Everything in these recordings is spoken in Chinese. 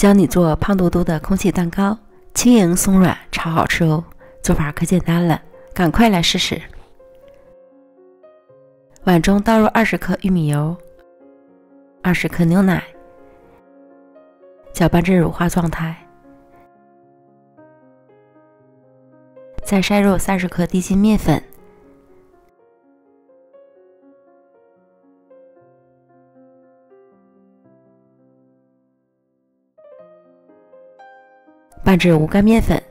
教你做胖嘟嘟的空气蛋糕，轻盈松软，超好吃哦！做法可简单了，赶快来试试。碗中倒入20克玉米油，20克牛奶，搅拌至乳化状态，再筛入30克低筋面粉，拌至无干面粉，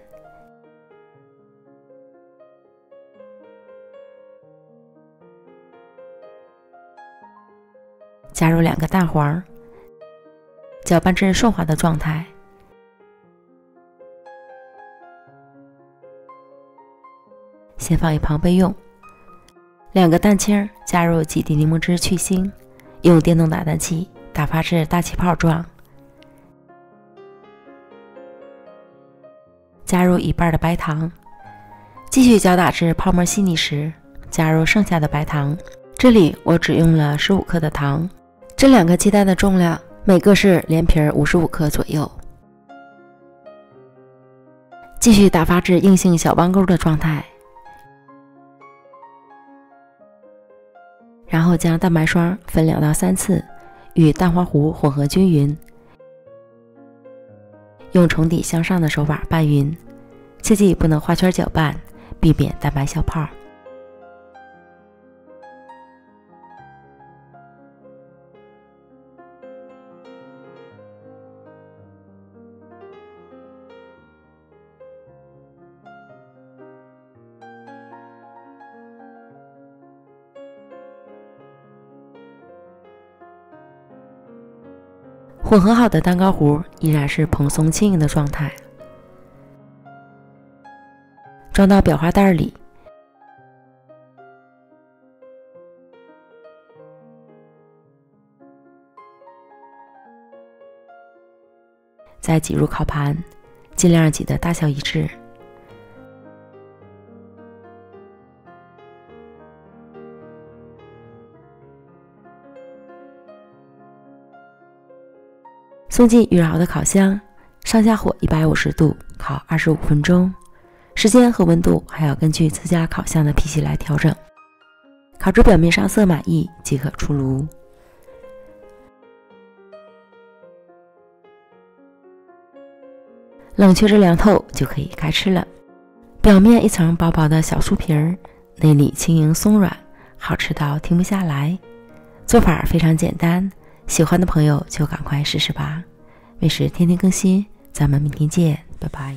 加入2个蛋黄，搅拌至顺滑的状态，先放一旁备用。2个蛋清，加入几滴柠檬汁去腥，用电动打蛋器打发至大气泡状，加入1半的白糖，继续搅打至泡沫细腻时，加入剩下的白糖。这里我只用了15克的糖。这2个鸡蛋的重量每个是连皮55克左右。继续打发至硬性小弯钩的状态，然后将蛋白霜分2到3次与蛋黄糊混合均匀，用从底向上的手法拌匀，切记不能画圈搅拌，避免蛋白消泡。混合好的蛋糕糊依然是蓬松轻盈的状态，装到裱花袋里，再挤入烤盘，尽量挤得大小一致。送进预热好的烤箱，上下火150度烤25分钟，时间和温度还要根据自家烤箱的脾气来调整。烤至表面上色满意即可出炉。冷却至凉透就可以开吃了。表面一层薄薄的小酥皮儿，内里轻盈松软，好吃到停不下来。做法非常简单，喜欢的朋友就赶快试试吧。美食天天更新，咱们明天见，拜拜。